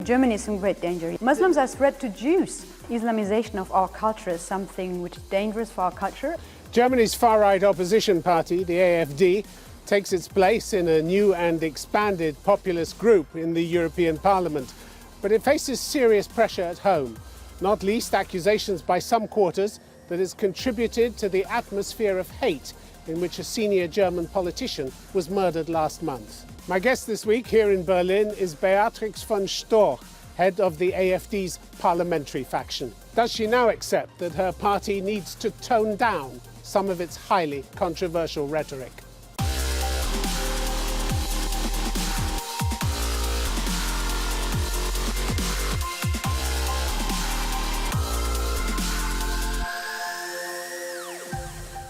Germany is in great danger. Muslims are spread to Jews. Islamization of our culture is something which is dangerous for our culture. Germany's far-right opposition party, the AfD, takes its place in a new and expanded populist group in the European Parliament. But it faces serious pressure at home, not least accusations by some quarters that it's contributed to the atmosphere of hate in which a senior German politician was murdered last month. My guest this week here in Berlin is Beatrix von Storch, head of the AfD's parliamentary faction. Does she now accept that her party needs to tone down some of its highly controversial rhetoric?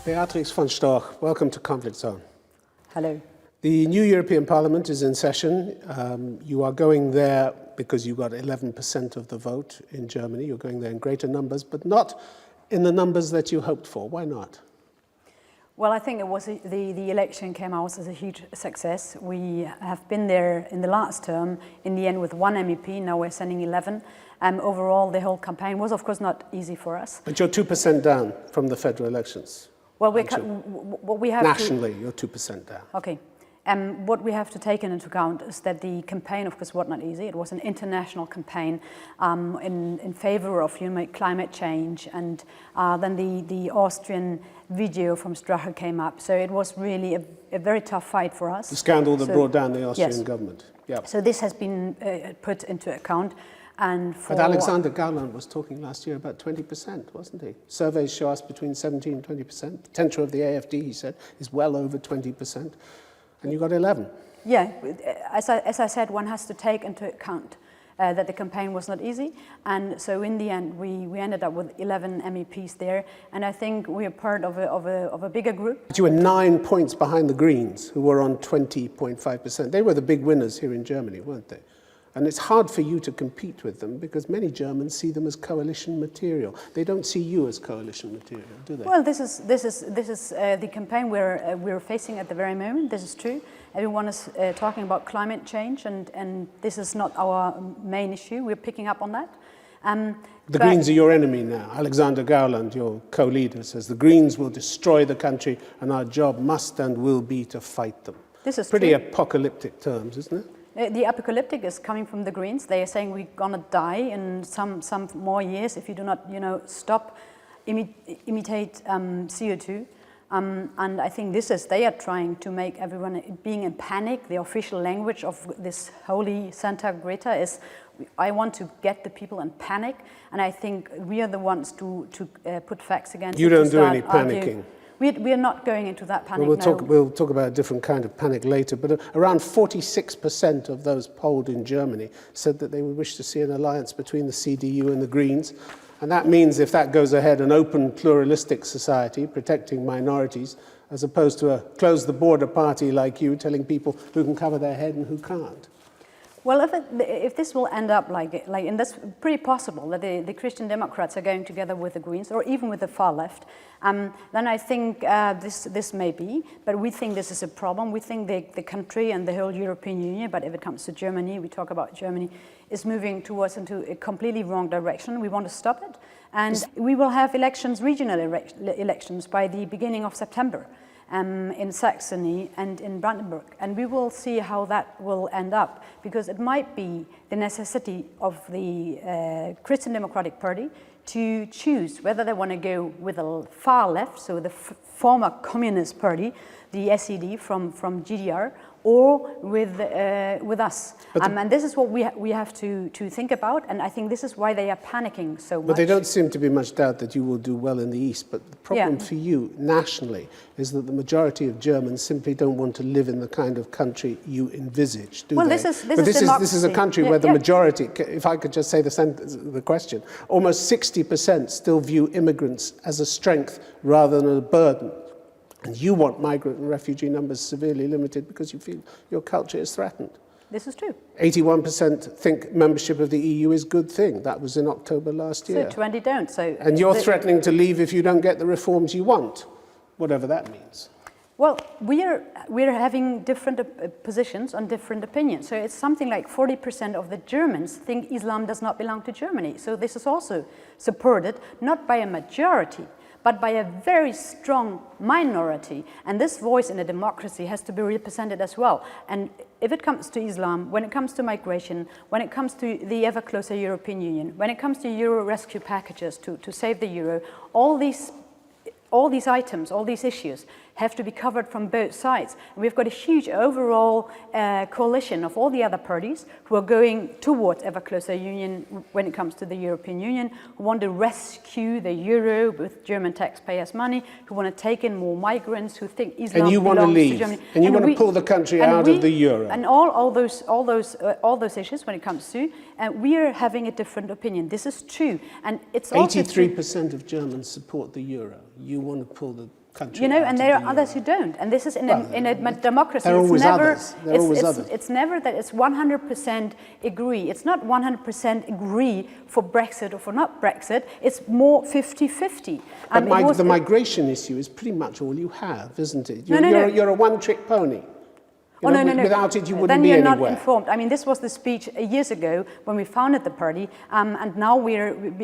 Beatrix von Storch, welcome to Conflict Zone. Hello. The new European Parliament is in session. You are going there because you got 11% of the vote in Germany. You're going there in greater numbers, but not in the numbers that you hoped for. Why not? Well, I think it was the election came out as a huge success. We have been there in the last term, in the end with 1 MEP, now we're sending 11. Overall, the whole campaign was, of course, not easy for us. But you're 2% down from the federal elections. Well, what we have nationally, you're 2% down. Okay. What we have to take into account is that the campaign, of course, was not easy. It was an international campaign in favor of climate change, and then the Austrian video from Strache came up. So it was really a very tough fight for us. The scandal that brought down the Austrian government. Yeah. So this has been put into account. But Alexander Gauland was talking last year about 20%, wasn't he? Surveys show us between 17 and 20%. Potential of the AfD, he said, is well over 20%. And you got 11. Yeah, as I said, one has to take into account that the campaign was not easy. And so in the end, we ended up with 11 MEPs there. And I think we are part of a bigger group. But you were 9 points behind the Greens, who were on 20.5%. They were the big winners here in Germany, weren't they? And it's hard for you to compete with them because many Germans see them as coalition material. They don't see you as coalition material, do they? Well, this is the campaign we're facing at the very moment. This is true. Everyone is talking about climate change, and this is not our main issue. We're picking up on that. The Greens are your enemy now. Alexander Gauland, your co-leader, says the Greens will destroy the country, and our job must and will be to fight them. This is pretty true. Apocalyptic terms, isn't it? The apocalyptic is coming from the Greens. They are saying we're gonna die in some more years if you do not, stop imitate CO2. And I think they are trying to make everyone being in panic. The official language of this holy Santa Greta is, I want to get the people in panic, and I think we are the ones to put facts against it. You don't do any panicking. We are not going into that panic now. We'll talk about a different kind of panic later, but around 46% of those polled in Germany said that they would wish to see an alliance between the CDU and the Greens. And that means, if that goes ahead, an open, pluralistic society protecting minorities, as opposed to a close-the-border party like you telling people who can cover their head and who can't. Well, if this will end up like and that's pretty possible that the Christian Democrats are going together with the Greens or even with the far left, then I think this may be. But we think this is a problem. We think the country and the whole European Union, but if it comes to Germany, we talk about Germany, is moving into a completely wrong direction. We want to stop it, and we will have elections, regional elections, by the beginning of September. In Saxony and in Brandenburg, and we will see how that will end up, because it might be the necessity of the Christian Democratic Party to choose whether they want to go with the far left, so the former Communist Party, the SED from GDR, or with us. And this is what we have to think about, and I think this is why they are panicking so much. But there don't seem to be much doubt that you will do well in the East, but the problem for you nationally is that the majority of Germans simply don't want to live in the kind of country you envisage, do they? This is a country where the majority, if I could just say the question, almost 60% still view immigrants as a strength rather than a burden. And you want migrant and refugee numbers severely limited because you feel your culture is threatened. This is true. 81% think membership of the EU is a good thing. That was in October last year. So 20 don't. And you're threatening to leave if you don't get the reforms you want, whatever that means. Well, we're having different positions on different opinions. So it's something like 40% of the Germans think Islam does not belong to Germany. So this is also supported not by a majority, but by a very strong minority. And this voice in a democracy has to be represented as well. And if it comes to Islam, when it comes to migration, when it comes to the ever closer European Union, when it comes to Euro rescue packages to save the euro, all these items, all these issues have to be covered from both sides. And we've got a huge overall coalition of all the other parties who are going towards ever closer union when it comes to the European Union, who want to rescue the euro with German taxpayers' money, who want to take in more migrants, who think Islam and you want to leave, to Germany. and you want to pull the country out of the euro. And all those issues when it comes to, we are having a different opinion. This is true, and it's also 83% of Germans support the euro. You want to pull the country out and there of are the others euro. who don't. And this is in a democracy. There are always it's never, others. There are always others. It's never that it's 100% agree. It's not 100% agree for Brexit or for not Brexit. It's more 50-50. But the migration issue is pretty much all you have, isn't it? No. You're a one-trick pony. Oh, no. Without it, you wouldn't then be you're anywhere. not informed. I mean, this was the speech years ago when we founded the party, and now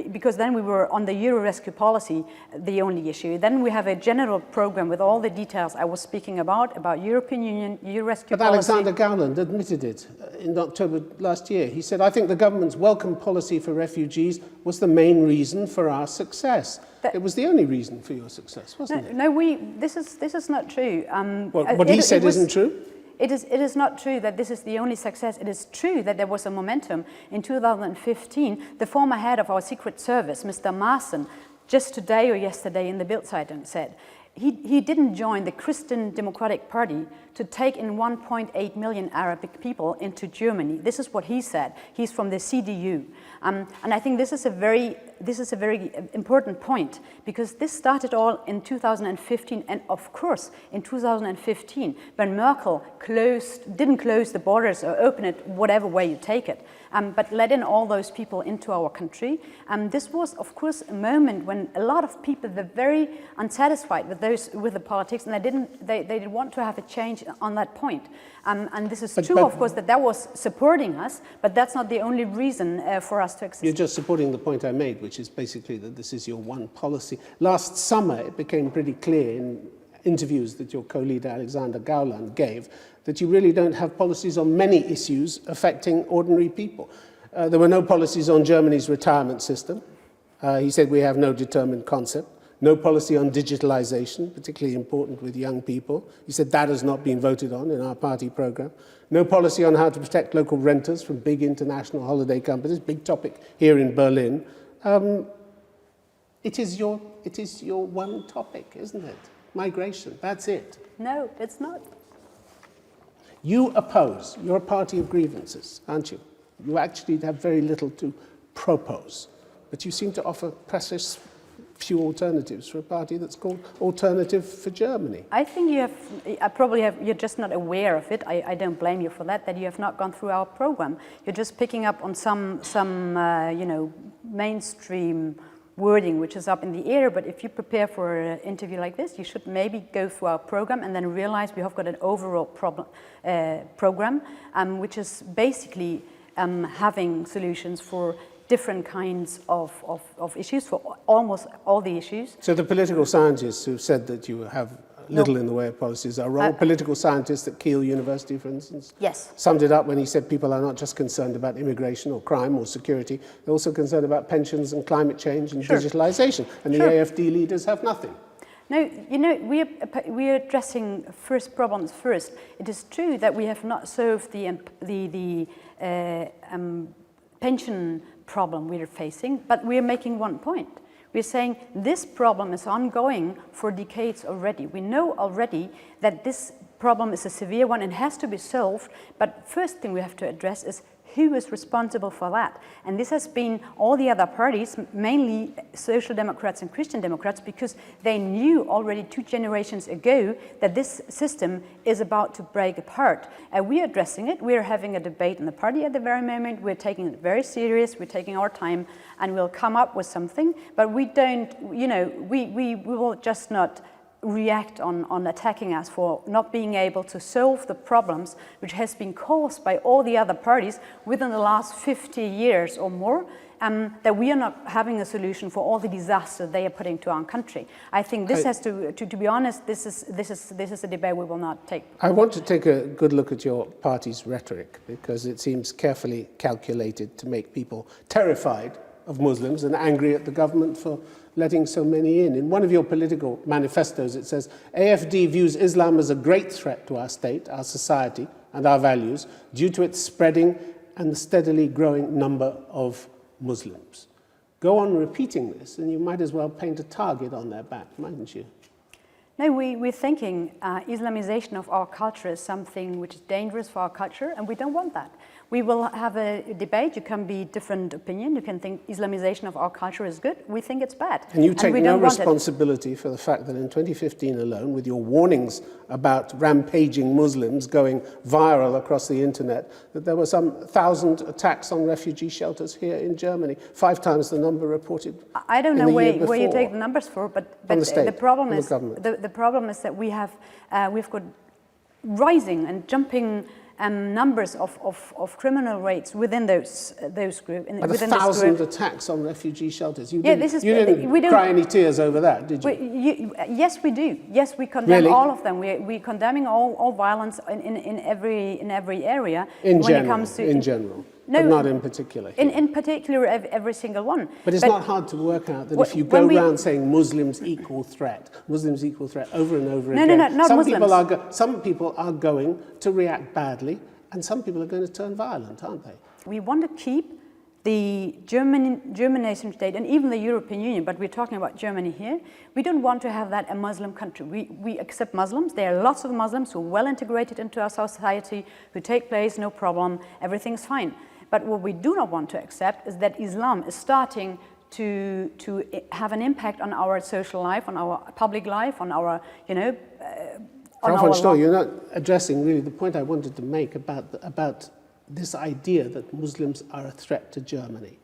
because then we were on the Euro rescue policy, the only issue. Then we have a general program with all the details I was speaking about European Union, Euro rescue But policy. Alexander Gauland admitted it in October last year. He said, I think the government's welcome policy for refugees was the main reason for our success. It was the only reason for your success, wasn't it? No, this is not true. What he said isn't true? It is not true that this is the only success. It is true that there was a momentum. In 2015, the former head of our Secret Service, Mr. Maassen, just today or yesterday in the Bild-Zeitung said, he didn't join the Christian Democratic Party to take in 1.8 million Arabic people into Germany. This is what he said. He's from the CDU. And I think this is a very important point, because this started all in 2015, and of course in 2015 when Merkel didn't close the borders or open it whatever way you take it, but let in all those people into our country. This was of course a moment when a lot of people were very unsatisfied with the politics, and they didn't want to have a change on that point. And this is true, of course, that was supporting us, but that's not the only reason for us to exist. You're just supporting the point I made, which is basically that this is your one policy. Last summer, it became pretty clear in interviews that your co-leader Alexander Gauland gave that you really don't have policies on many issues affecting ordinary people. There were no policies on Germany's retirement system. He said we have no determined concept. No policy on digitalization, particularly important with young people. He said that has not been voted on in our party program. No policy on how to protect local renters from big international holiday companies, big topic here in Berlin. It is your one topic, isn't it? Migration, that's it. No, it's not. You oppose, you're a party of grievances, aren't you? You actually have very little to propose, but you seem to offer precious few alternatives for a party that's called Alternative for Germany. I think you're just not aware of it. I don't blame you for that you have not gone through our program. You're just picking up on some mainstream wording which is up in the air, but if you prepare for an interview like this, you should maybe go through our program and then realize we have got an overall program which is basically having solutions for different kinds of issues, for almost all the issues. So the political scientists who said that you have little in the way of policies are all political scientists at Kiel University, for instance? Yes. Summed it up when he said people are not just concerned about immigration or crime or security, they're also concerned about pensions and climate change and digitalization, and the AfD leaders have nothing. No, we are addressing first problems first. It is true that we have not solved the pension problem we are facing, but we are making one point. We're saying this problem is ongoing for decades already. We know already that this problem is a severe one and has to be solved, but first thing we have to address is who is responsible for that? And this has been all the other parties, mainly Social Democrats and Christian Democrats, because they knew already 2 generations ago that this system is about to break apart. We are addressing it. We are having a debate in the party at the very moment. We're taking it very serious. We're taking our time, and we'll come up with something. But we don't, we will just not react on attacking us for not being able to solve the problems which has been caused by all the other parties within the last 50 years or more, that we are not having a solution for all the disaster they are putting to our country. I think this has to be honest, this is a debate we will not take. I want to take a good look at your party's rhetoric, because it seems carefully calculated to make people terrified of Muslims and angry at the government for letting so many in. In one of your political manifestos, it says, AfD views Islam as a great threat to our state, our society, and our values due to its spreading and the steadily growing number of Muslims. Go on repeating this, and you might as well paint a target on their back, mightn't you? No, we're thinking Islamization of our culture is something which is dangerous for our culture, and we don't want that. We will have a debate. You can be different opinion. You can think Islamization of our culture is good. We think it's bad. And you take no responsibility for the fact that in 2015 alone, with your warnings about rampaging Muslims going viral across the internet, that there were some 1,000 attacks on refugee shelters here in Germany, 5 times the number reported. I don't know where you take the numbers for, but the problem is the problem is that we've got rising and jumping numbers of criminal rates within those groups. But 1,000 attacks on refugee shelters. You didn't cry any tears over that, did you? Yes, we do. Yes, we condemn all of them. We're condemning all violence in every area. In general. No, but not in particular. In particular, every single one. But it's not hard to work out that if you go around saying Muslims equal threat over and over again, not Muslims. Some people are going to react badly, and some people are going to turn violent, aren't they? We want to keep the German nation state and even the European Union, but we're talking about Germany here. We don't want to have that a Muslim country. We accept Muslims. There are lots of Muslims who are well integrated into our society, who take place, no problem, everything's fine. But what we do not want to accept is that Islam is starting to have an impact on our social life, on our public life, on our, Frau von Storch, you're not addressing really the point I wanted to make about this idea that Muslims are a threat to Germany.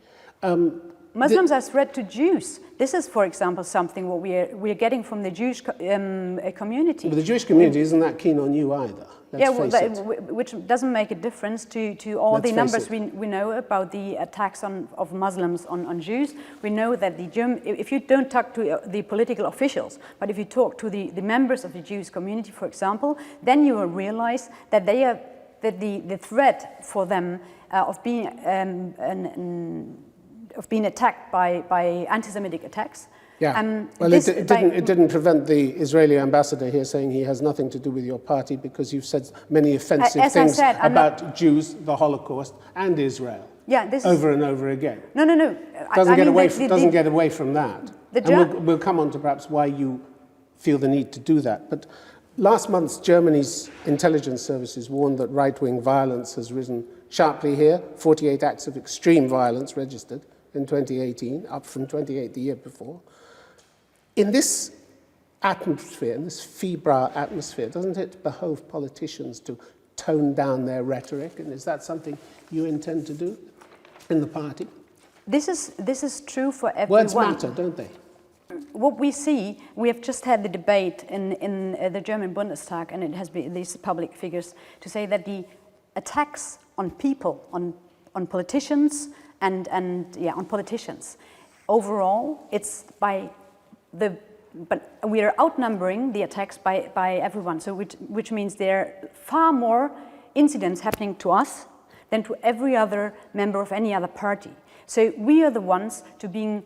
Muslims are a threat to Jews. This is, for example, something what we're getting from the Jewish community. But the Jewish community isn't that keen on you either. Which doesn't make a difference to all the numbers we know about the attacks of Muslims on Jews. We know that if you don't talk to the political officials, but if you talk to the members of the Jewish community, for example, then you will realize that the threat for them of being attacked by anti-Semitic attacks. Yeah. Well, it didn't prevent the Israeli ambassador here saying he has nothing to do with your party because you've said many offensive things about Jews, the Holocaust, and Israel. Yeah, over and over again. No. Doesn't get away from that. And we'll come on to perhaps why you feel the need to do that. But last month, Germany's intelligence services warned that right-wing violence has risen sharply here. 48 acts of extreme violence registered in 2018, up from 28 the year before. In this atmosphere, in this febrile atmosphere, doesn't it behove politicians to tone down their rhetoric? And is that something you intend to do in the party? This is true for everyone. Words matter, don't they? What we see, we have just had the debate in the German Bundestag, and it has been these public figures to say that the attacks on people, on politicians, on politicians, overall, it's but we are outnumbering the attacks by everyone. So which means there are far more incidents happening to us than to every other member of any other party. So we are the ones to being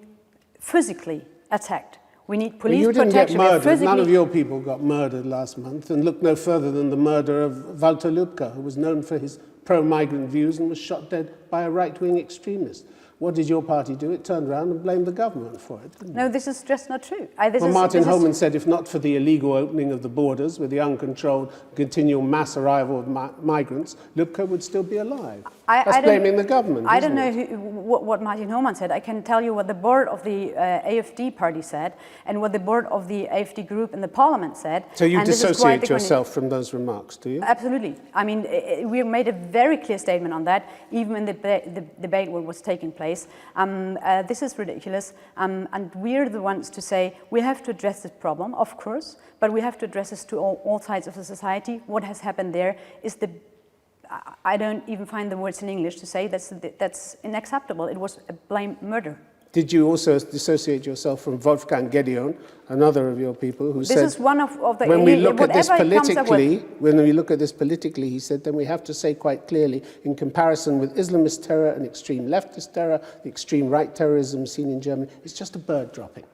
physically attacked. We need police protection. You didn't get murdered. None of your people got murdered last month, and look no further than the murder of Walter Lübcke, who was known for his pro-migrant views and was shot dead by a right-wing extremist. What did your party do? It turned around and blamed the government for it, didn't it? No, this is just not true. Martin Holman said if not for the illegal opening of the borders with the uncontrolled continual mass arrival of migrants, Lübcke would still be alive. That's blaming the government, I don't know what Martin Hohmann said. I can tell you what the board of the AfD party said and what the board of the AfD group in the parliament said. So you dissociate yourself from those remarks, do you? Absolutely. I mean, we made a very clear statement on that, even in the debate what was taking place. This is ridiculous, and we're the ones to say we have to address this problem, of course, but we have to address this to all sides of the society. What has happened there is I don't even find the words in English to say that's unacceptable. It was a blatant murder. Did you also dissociate yourself from Wolfgang Gedeon, another of your people, who said, this is one of the, when we look at this politically, he said, then we have to say quite clearly, in comparison with Islamist terror and extreme leftist terror, the extreme right terrorism seen in Germany, it's just a bird dropping.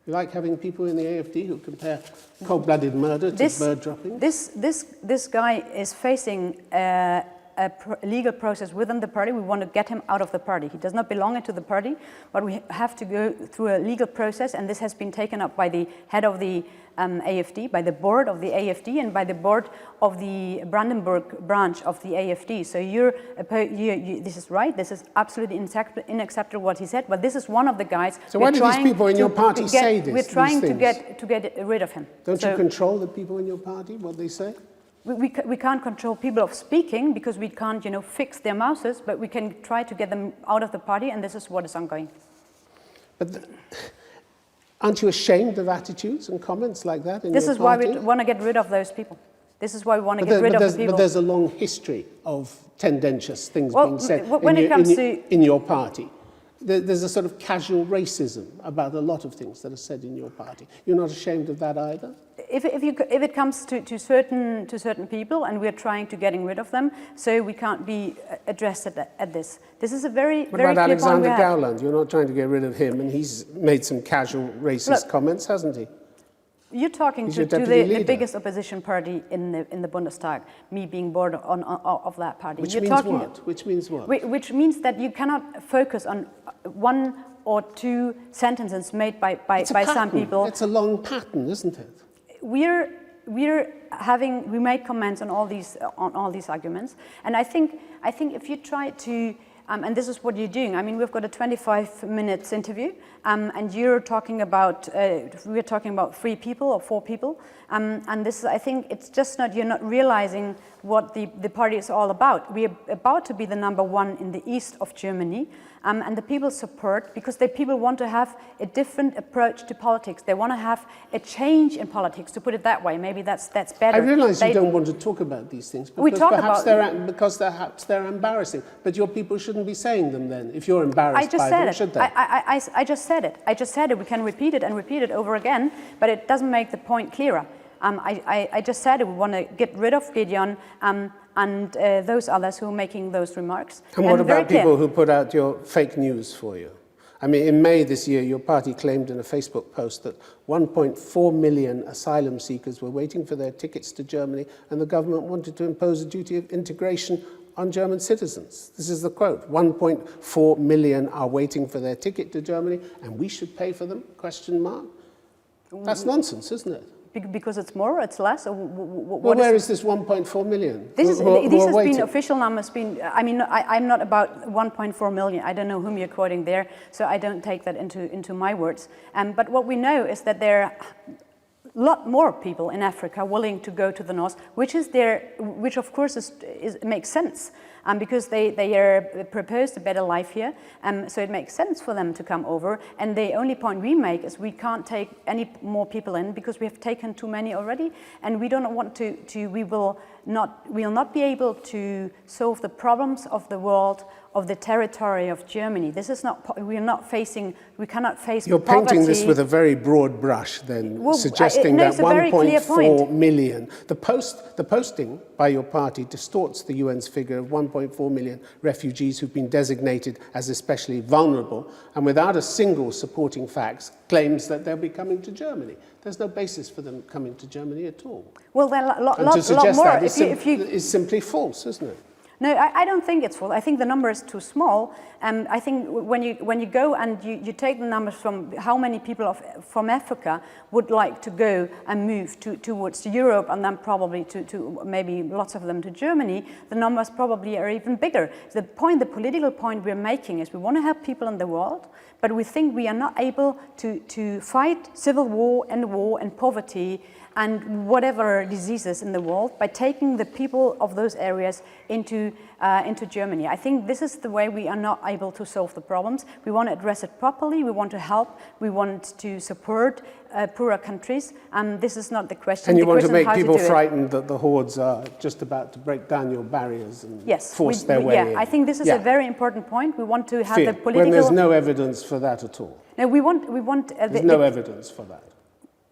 You like having people in the AfD who compare cold-blooded murder to bird dropping? This guy is facing a legal process within the party. We want to get him out of the party. He does not belong into the party, but we have to go through a legal process, and this has been taken up by the head of the AfD, by the board of the AfD, and by the board of the Brandenburg branch of the AfD. So this is right. This is absolutely unacceptable what he said. But this is one of the guys. So why do these people in your party say this? We're trying to get rid of him. Don't you control the people in your party, what they say? We can't control people of speaking because we can't, fix their mouths, but we can try to get them out of the party, and this is what is ongoing. But aren't you ashamed of attitudes and comments like that in your party? This is why we want to get rid of those people. This is why we want to get rid of the people. But there's a long history of tendentious things being said in your party. There's a sort of casual racism about a lot of things that are said in your party. You're not ashamed of that either? If it comes to certain people, and we're trying to getting rid of them, so we can't be addressed at this. This is a very What about Alexander Gauland? You're not trying to get rid of him, and he's made some casual racist comments, hasn't he? You're talking to the biggest opposition party in the Bundestag, me being board of that party. Which means what? Which means what? Which means that you cannot focus on one or two sentences made by some people. It's a long pattern, isn't it? We make comments on all these arguments, and I think if you try to. And this is what you're doing. I mean, we've got a 25 minutes interview, and we're talking about 3 people or 4 people, and this is, I think, it's just not, you're not realizing what the party is all about. We're about to be the #1 in the east of Germany, and the people support, because the people want to have a different approach to politics. They want to have a change in politics, to put it that way. Maybe that's better. I realize you don't want to talk about these things, because perhaps they're embarrassing. But your people shouldn't be saying them then. If you're embarrassed by them, should they? I just said it. I just said it. We can repeat it and repeat it over again, but it doesn't make the point clearer. I just said it. We want to get rid of Gideon and those others who are making those remarks. And what about people who put out your fake news for you? I mean, in May this year, your party claimed in a Facebook post that 1.4 million asylum seekers were waiting for their tickets to Germany, and the government wanted to impose a duty of integration on German citizens. This is the quote: 1.4 million are waiting for their ticket to Germany, and we should pay for them? ? That's nonsense, isn't it? Because it's more, it's less? Or where is this 1.4 million? These have been official numbers. I mean, I'm not about 1.4 million. I don't know whom you're quoting there, so I don't take that into my words. But what we know is that there are a lot more people in Africa willing to go to the north, which of course makes sense. Because they are proposed a better life here, so it makes sense for them to come over. And the only point we make is we can't take any more people in because we have taken too many already, and we don't want to. We will not be able to solve the problems of the world, of the territory of Germany. This is not. We cannot face. You're poverty. painting this with a very broad brush, then, suggesting that 1.4 million. The posting by your party distorts the UN's figure of 1.4 million refugees who've been designated as especially vulnerable, and without a single supporting facts, claims that they'll be coming to Germany. There's no basis for them coming to Germany at all. Well, then to suggest that is simply false, isn't it? No, I don't think it's full. I think the number is too small. I think when you go and you take the numbers from how many people from Africa would like to go and move towards Europe, and then probably to maybe lots of them to Germany, the numbers probably are even bigger. The political point we're making is we want to help people in the world, but we think we are not able to fight civil war and poverty and whatever diseases in the world by taking the people of those areas into Germany. I think this is the way we are not able to solve the problems. We want to address it properly, we want to help, we want to support poorer countries, and this is not the question. And you want to make people frightened that the hordes are just about to break down your barriers and force their way in. I think this is a very important point. We want to have the political... When there's no evidence for that at all. No, we want there's no evidence for that.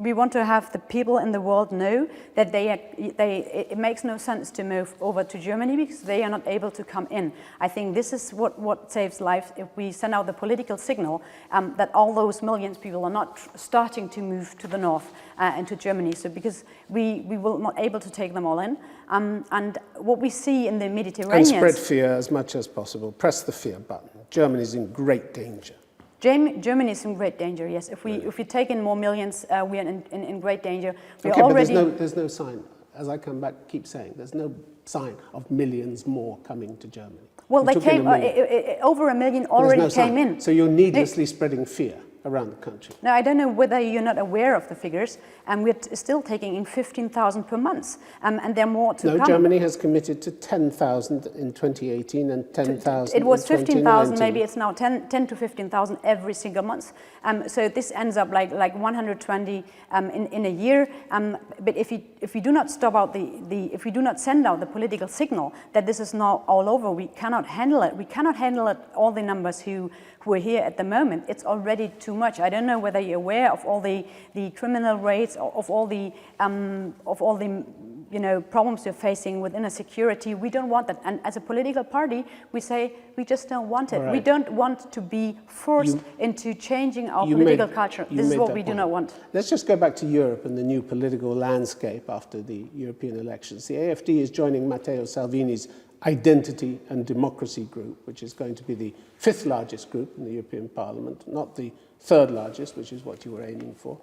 We want to have the people in the world know that it makes no sense to move over to Germany because they are not able to come in. I think this is what saves lives if we send out the political signal that all those millions of people are not starting to move to the north into Germany. So because we will not able to take them all in. And what we see in the Mediterranean... And spread fear as much as possible. Press the fear button. Germany is in great danger. Germany is in great danger, yes. If we take in more millions, we are in great danger. But there's no sign, as I come back, keep saying, there's no sign of millions more coming to Germany. Well, they came, over a million already came in. So you're needlessly spreading fear around the country. Now, I don't know whether you're not aware of the figures, and we're still taking in 15,000 per month, and there are more to come. No, Germany has committed to 10,000 in 2018 and 10,000 It was 15,000, 15,000, maybe it's now 10 to 15,000 every single month. So this ends up like 120 in a year. But if we do not stop out if we do not send out the political signal that this is now all over, we cannot handle it. We cannot handle it, all the numbers who are here at the moment. It's already too much. I don't know whether you're aware of all the criminal rates, of all the problems you're facing with inner security. We don't want that. And as a political party, we say we just don't want it. Right. We don't want to be forced into changing our political culture. This is what we do not want. Let's just go back to Europe and the new political landscape after the European elections. The AfD is joining Matteo Salvini's Identity and Democracy group, which is going to be the 5th largest group in the European Parliament, not the 3rd largest, which is what you were aiming for.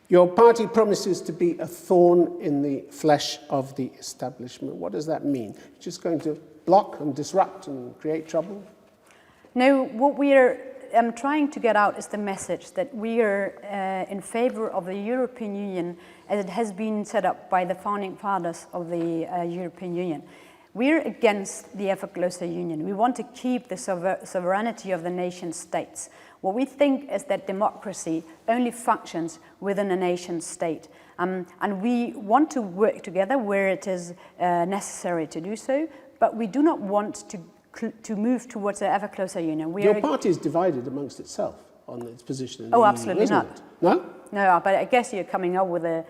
Your party promises to be a thorn in the flesh of the establishment. What does that mean? You're just going to block and disrupt and create trouble? No, what we are trying to get out is the message that we are in favor of the European Union as it has been set up by the founding fathers of the European Union. We're against the ever closer union. We want to keep the sovereignty of the nation states. What we think is that democracy only functions within a nation state. And we want to work together where it is necessary to do so, but we do not want to move towards an ever closer union. Your party is divided amongst itself on its position in the EU, absolutely isn't not. It? No? No, but I guess you're coming up with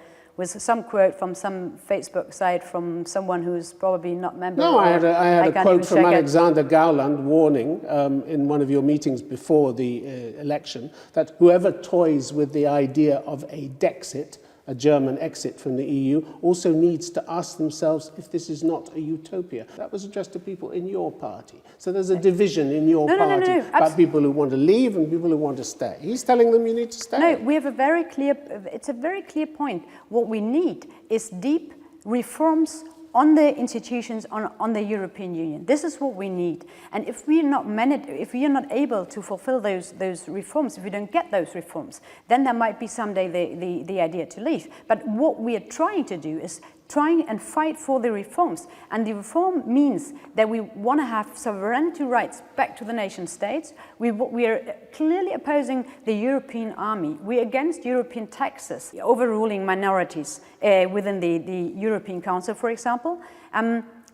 some quote from some Facebook site from someone who's probably not a member. No, I had a quote from Alexander Gauland warning in one of your meetings before the election that whoever toys with the idea of a Dexit, a German exit from the EU, also needs to ask themselves if this is not a utopia. That was addressed to people in your party. So there's a division in your party about people who want to leave and people who want to stay. He's telling them you need to stay. No, we have it's a very clear point. What we need is deep reforms on the institutions, on the European Union. This is what we need. And if we are not able to fulfill those reforms, if we don't get those reforms, then there might be someday the idea to leave. But what we are trying to do is trying and fight for the reforms. And the reform means that we want to have sovereignty rights back to the nation states. We are clearly opposing the European army. We're against European taxes, overruling minorities within the European Council, for example.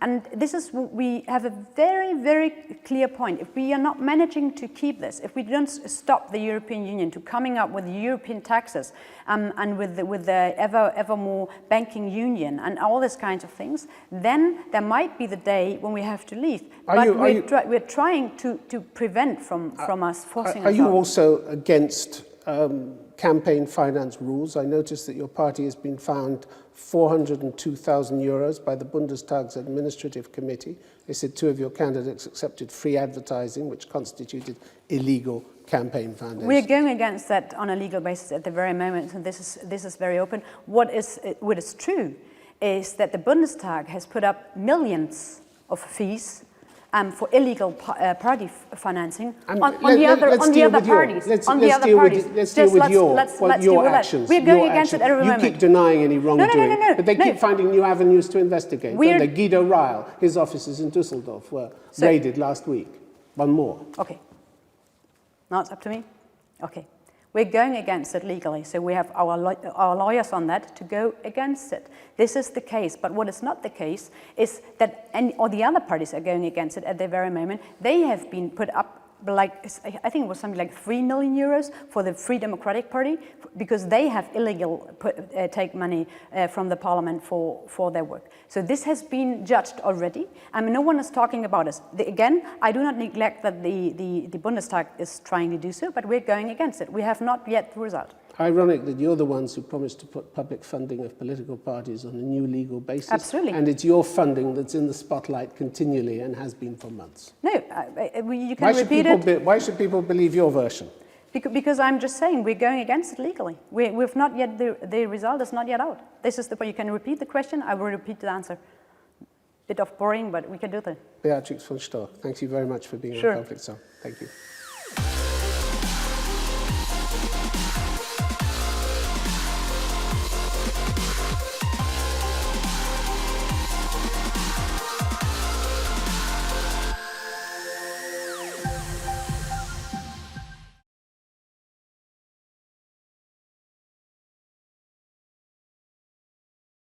And this is, we have a very, very clear point. If we are not managing to keep this, if we don't stop the European Union to coming up with European taxes and with the ever more banking union and all these kinds of things, then there might be the day when we have to leave. But we're trying to prevent from us forcing ourselves. Are you also against campaign finance rules. I noticed that your party has been fined €402,000 by the Bundestag's Administrative Committee. They said 2 of your candidates accepted free advertising, which constituted illegal campaign foundation. We're going against that on a legal basis at the very moment, and this is very open. What is true is that the Bundestag has put up millions of fees for illegal party financing on the other parties. Let's deal with your actions. We're going against it every moment. You keep denying any wrongdoing, No, but they keep finding new avenues to investigate. Don't they? Guido Ryle, his offices in Düsseldorf were raided last week. One more. Okay. Now it's up to me? Okay. We're going against it legally, so we have our lawyers on that to go against it. This is the case, but what is not the case is that all the other parties are going against it at the very moment. They have been put up, like, I think it was something like €3 million for the Free Democratic Party, because they have take money from the parliament for their work. So this has been judged already. I mean, no one is talking about this. Again, I do not neglect that the Bundestag is trying to do so, but we're going against it. We have not yet the result. Ironic that you're the ones who promised to put public funding of political parties on a new legal basis. Absolutely. And it's your funding that's in the spotlight continually and has been for months. No, you can repeat it. Why should people believe your version? Because I'm just saying we're going against it legally. We've not yet, the result is not yet out. This is the point. You can repeat the question, I will repeat the answer. Bit of boring, but we can do that. Beatrix von Storch, thank you very much for being on Conflict Zone. Thank you.